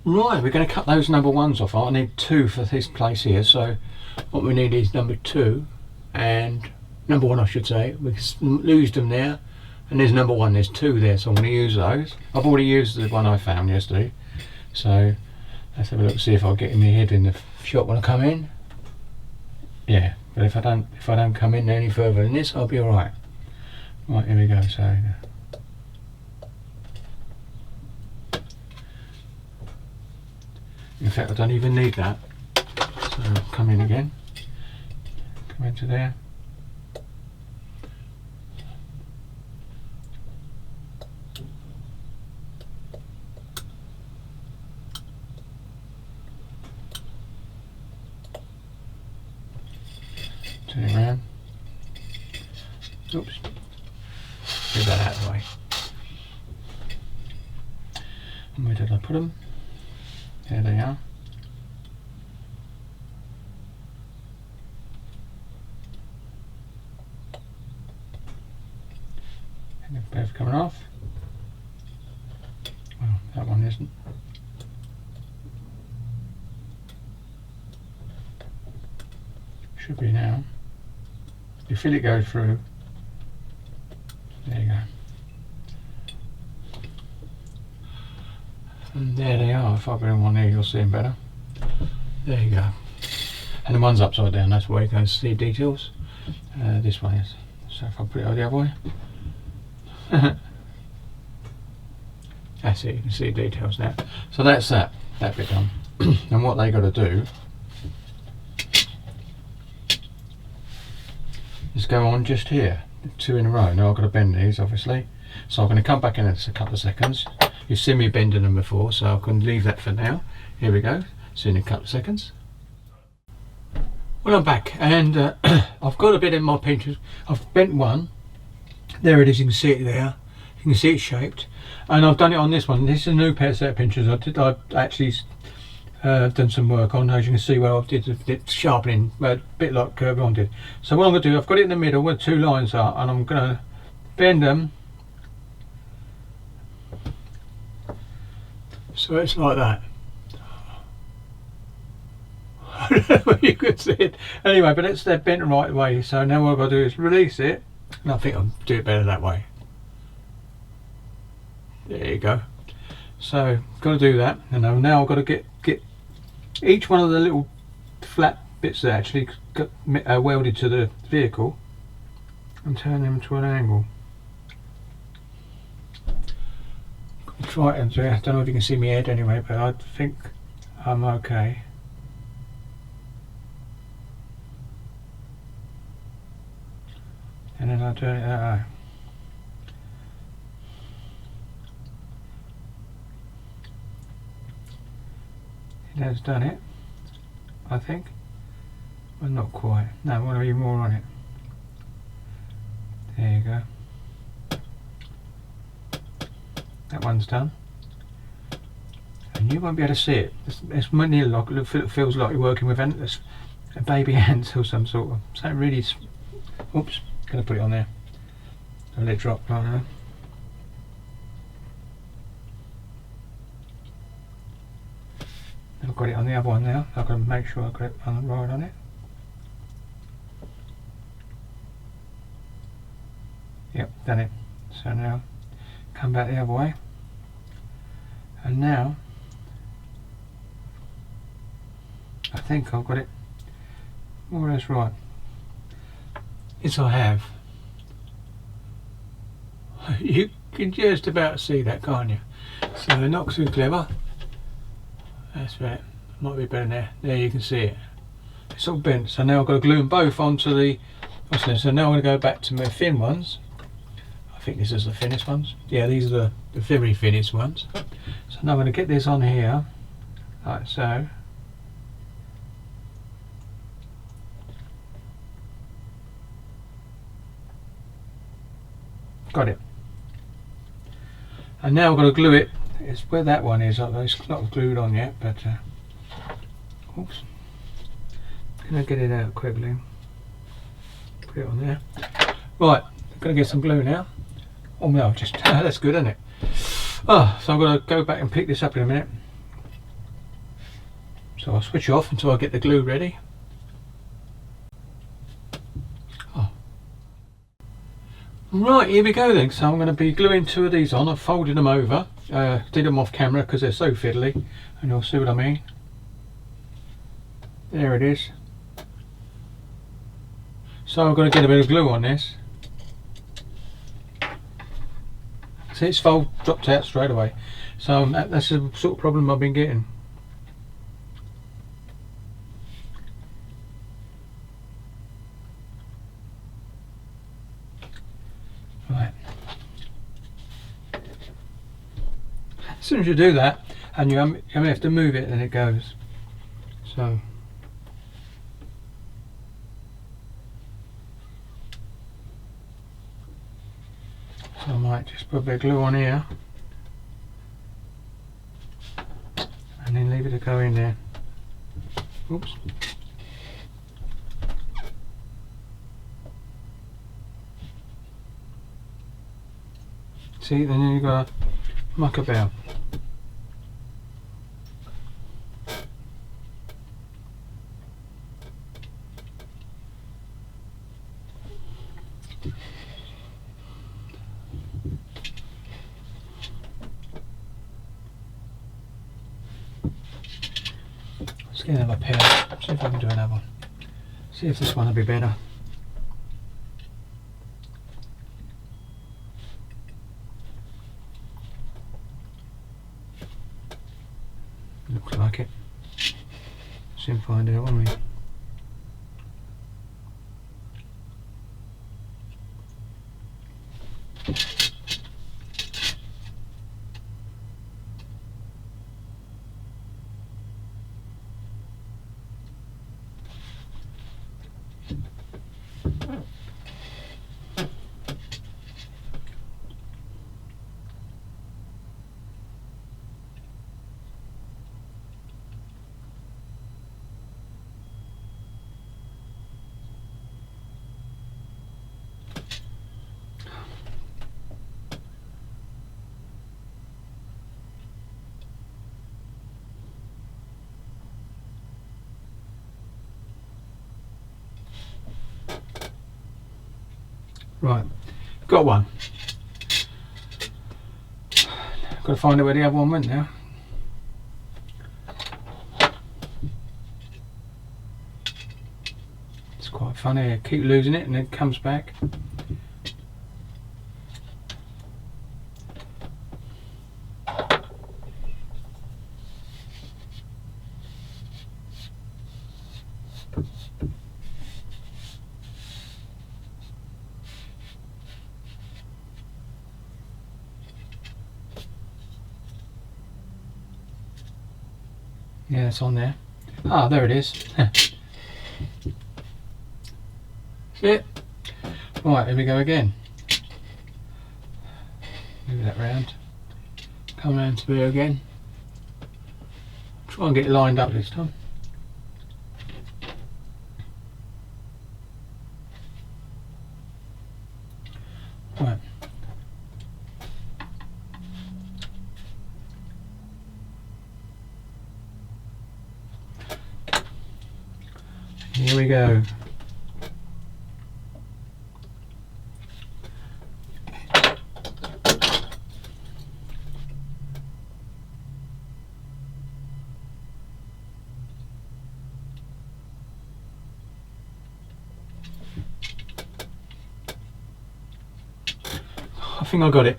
Right, we're going to cut those number ones off. I need 2 for this place here, so what we need is number 2 and number 1, I should say. We lose them there, and there's number 1, there's 2 there, so I'm going to use those. I've already used the one I found yesterday, so let's have a look and see if I'll get in my head in the shot when I come in. Yeah, but if I don't come in any further than this, I'll be alright. Right, here we go. So in fact, I don't even need that. So come in again. Come into there. Turn it around. Oops. Get that out of the way. And where did I put them? There they are. And they're both coming off. Well, that one isn't. Should be now. You feel it go through. There you go. And there they are. If I put them on there, you'll see them better. There you go. And the one's upside down, that's where you can see details. This one is. So if I put it the other way. That's it, you can see details now. So that's that bit done. And what they got to do is go on just here, 2 in a row. Now I've got to bend these obviously, so I'm going to come back in a couple of seconds. You've seen me bending them before, so I can leave that for now. Here we go, see you in a couple of seconds. Well, I'm back, and I've got a bit in my pinchers. I've bent one, there it is, you can see it there, you can see it shaped, and I've done it on this one. This is a new pair set of pinchers I've actually done some work on, as you can see where I did the sharpening, a bit like Curve On did. So what I'm going to do, I've got it in the middle where 2 lines are, and I'm going to bend them so it's like that. I don't know whether you could see it. Anyway, but they're bent the right way, so now what I've got to do is release it, and I think I'll do it better that way. There you go. So got to do that, and now I've got to get each one of the little flat bits that actually got welded to the vehicle and turn them to an angle. Try it, and I don't know if you can see my head anyway, but I think I'm okay. And then I'll turn it that way. It has done it, I think, but not quite. No, I want to be more on it. There you go. That one's done, and you won't be able to see it. It's nearly like it feels like you're working with a baby ant or some sort of something really. Oops, gonna put it on there. I'll let it drop like that. I've got it on the other one now. I've got to make sure I've got it right on it. Yep, done it. So now come back the other way, and now I think I've got it more or less right. Yes, I have. You can just about see that, can't you? So not too clever. That's right, might be better there. There you can see it. It's all bent. So now I've got to glue them both onto the. So now I'm going to go back to my thin ones. I think this is the thinnest ones. Yeah, these are the very thinnest ones. So now I'm going to get this on here, like so. Got it. And now I've got to glue it. It's where that one is. It's not glued on yet, but oops. Can I get it out quickly? Put it on there. Right, I'm gonna get some glue now. Oh no, just that's good, isn't it? Oh, so I'm gonna go back and pick this up in a minute. So I'll switch off until I get the glue ready. Oh. Right, here we go then. So I'm going to be gluing 2 of these on. I've folded them over. Did them off camera because they're so fiddly, and you'll see what I mean. There it is. So I'm going to get a bit of glue on this. See, it's dropped out straight away. So that's the sort of problem I've been getting. Right. As soon as you do that, and you only have to move it, then it goes. So I might just put a bit of glue on here and then leave it to go in there. Oops. See, then you've got to muck about. Let's get another pair. See if I can do another one. See if this one will be better. Looks like it. Soon find out, won't we? Right, got one. Got to find out where the other one went now. It's quite funny, I keep losing it and it comes back. Yeah, it's on there. Ah, there it is. See it? Right, here we go again. Move that round. Come round to here again. Try and get it lined up this time. Right. Here we go. I think I got it.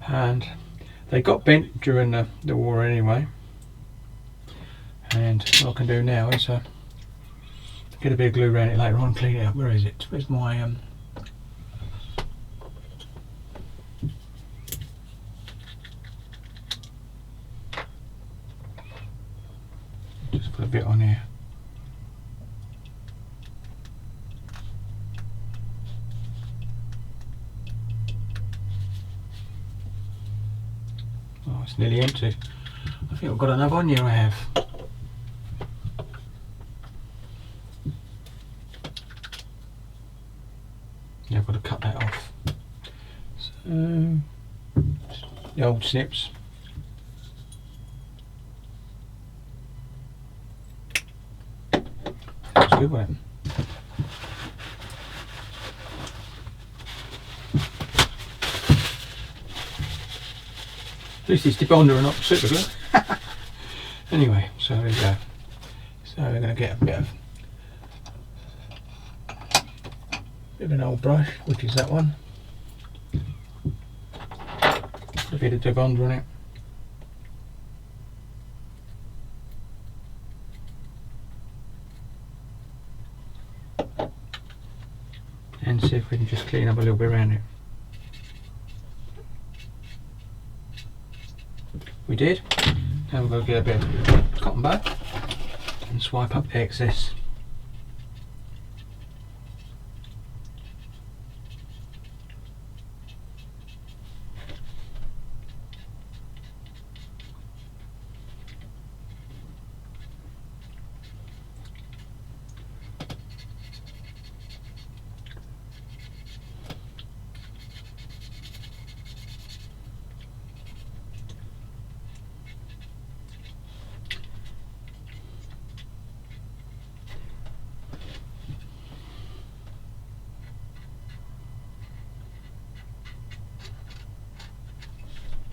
And they got bent during the war anyway, and what I can do now is get a bit of glue around it later on, clean it up. Where is it? Where's my just put a bit on here. Oh, it's nearly empty. I think I've got another one here. I have. Yeah, I've got to cut that off. So the old snips. That's good, wasn't it? At least it's debonder and not super glue. Anyway, so there we go. So we're going to get a bit of an old brush, which is that one. Put a bit of debonder on it. And see if we can just clean up a little bit around it. We did. Now we're going to get a bit of cotton bud and swipe up the excess.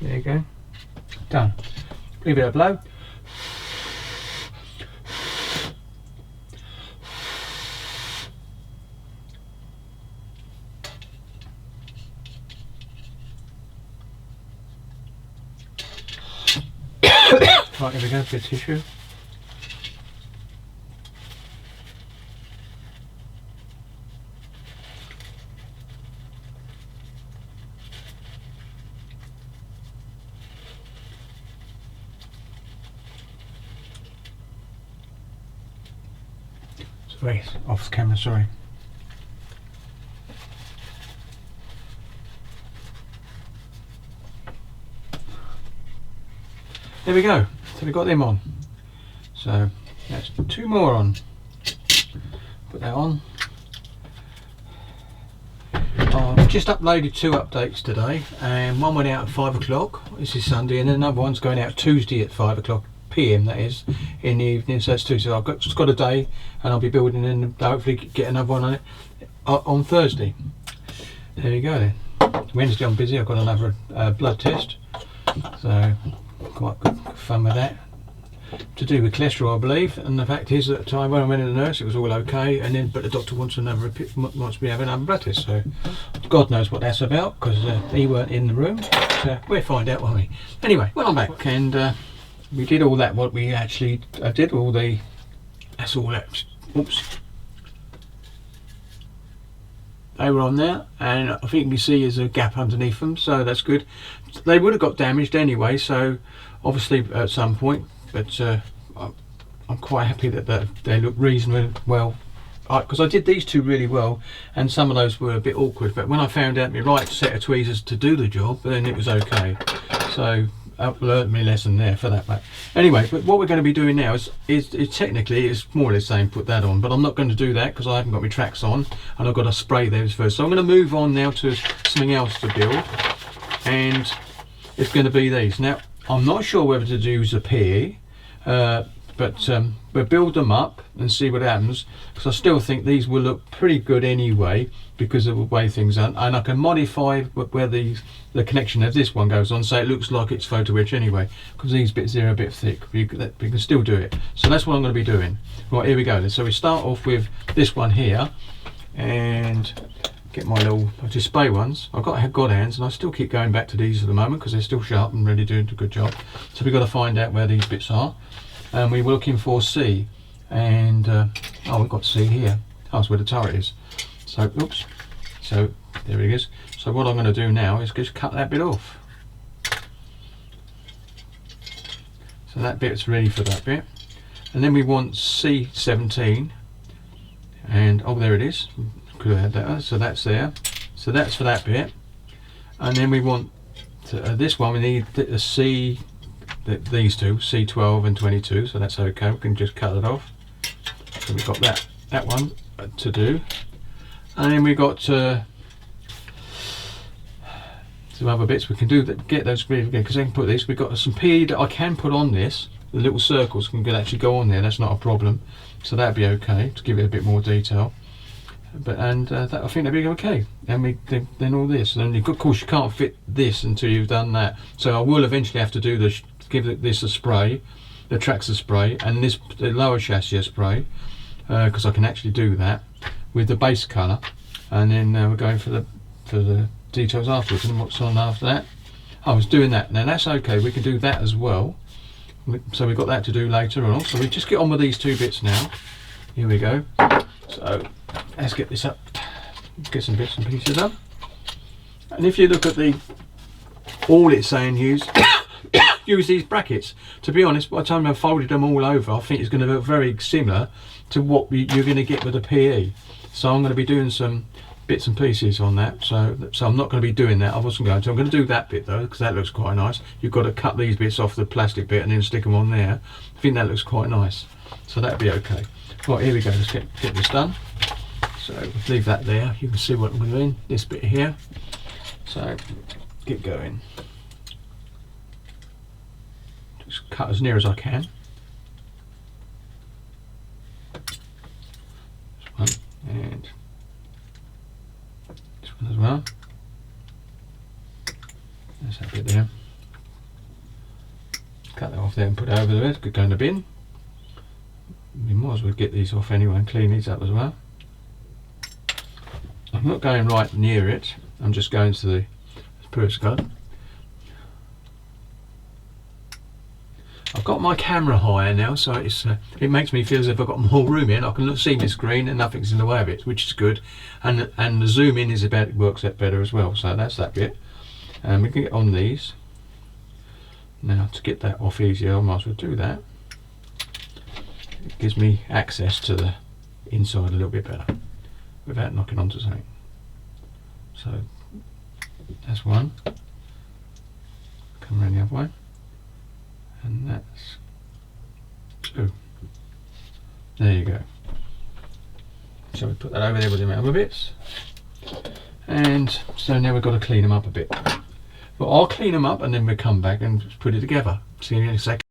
There you go. Done. Leave it a blow. Right, here we go, bit of tissue. Sorry, off camera, sorry. There we go. So we got them on. So that's 2 more on. Put that on. I've just uploaded 2 updates today, and one went out at 5 o'clock. This is Sunday, and then another one's going out Tuesday at 5 o'clock PM, that is, in the evening. So that's Tuesday. I've just got a day, and I'll be building and hopefully get another one on it on Thursday. There you go then. Wednesday I'm busy. I've got another blood test, so quite good fun with that. To do with cholesterol, I believe, and the fact is that at the time when I went to the nurse, it was all okay, and then but the doctor wants me to have another blood test. So God knows what that's about, because he weren't in the room. So we'll find out, won't we? Anyway, well, I'm back, and we did all that. What we actually did all the. That's all that. Oops. They were on there, and I think you can see there's a gap underneath them, so that's good. They would have got damaged anyway, so obviously at some point, but I'm quite happy that they look reasonably well, because I did these 2 really well, and some of those were a bit awkward, but when I found out my right set of tweezers to do the job, then it was okay. So I've learned my lesson there for that. But anyway, but what we're going to be doing now is technically it's more or less saying put that on, but I'm not going to do that because I haven't got my tracks on, and I've got to spray those first. So I'm going to move on now to something else to build, and it's going to be these. Now I'm not sure whether to use a PE, but we'll build them up and see what happens, because I still think these will look pretty good anyway because of the way things are, and I can modify where the connection of this one goes on, so it looks like it's photo etch anyway, because these bits here are a bit thick. We can still do it, so that's what I'm going to be doing. Right, here we go then. So we start off with this one here, and get my little display ones. I've got God hands, and I still keep going back to these at the moment because they're still sharp and really doing a good job. So we've got to find out where these bits are, and we were looking for C, and oh, we've got C here. Oh, that's where the turret is. So oops, so there it is. So what I'm going to do now is just cut that bit off. So that bit's ready for that bit, and then we want C17, and oh, there it is. Could have had that. So that's there. So that's for that bit, and then we want this one. We need the C. These 2, C12 and 22. So that's okay. We can just cut it off. So we've got that one to do, and then we got. So some other bits. We can do that, get those again, because I can put this. We've got some PE that I can put on this. The little circles can actually go on there. That's not a problem. So that'd be okay to give it a bit more detail. But that, I think that'd be okay. And then all this, and then of course you can't fit this until you've done that. So I will eventually have to do give this a spray, the Traxxas spray, and the lower chassis a spray, because I can actually do that with the base colour. And then we're going for the details afterwards. And what's on after that? I was doing that. Now that's okay. We can do that as well. So we've got that to do later on. So we just get on with these two bits now. Here we go. So let's get this up. Get some bits and pieces up. And if you look at all it's saying use these brackets. To be honest, by the time I've folded them all over, I think it's going to look very similar to what you're going to get with a PE. So I'm going to be doing some bits and pieces on that. So I'm not going to be doing that. I wasn't going to. I'm going to do that bit though, because that looks quite nice. You've got to cut these bits off the plastic bit and then stick them on there. I think that looks quite nice. So that'd be okay. Right, here we go. Let's get this done. So leave that there. You can see what I'm doing. This bit here. So get going. Just cut as near as I can. This one and this one as well. There's that bit there. Cut that off there and put it over there. Could go in the bin. We might as well get these off anyway and clean these up as well. I'm not going right near it. I'm just going to the purse guard. I've got my camera higher now, so it makes me feel as if I've got more room in. I can see my screen and nothing's in the way of it, which is good. And the zoom in works out better as well. So that's that bit. And we can get on these. Now to get that off easier, I might as well do that. It gives me access to the inside a little bit better without knocking onto something. So that's one. Come around the other way. And that's two. There you go. So we put that over there with the other bits. And so now we've got to clean them up a bit. But I'll clean them up and then we'll come back and put it together. See you in a sec.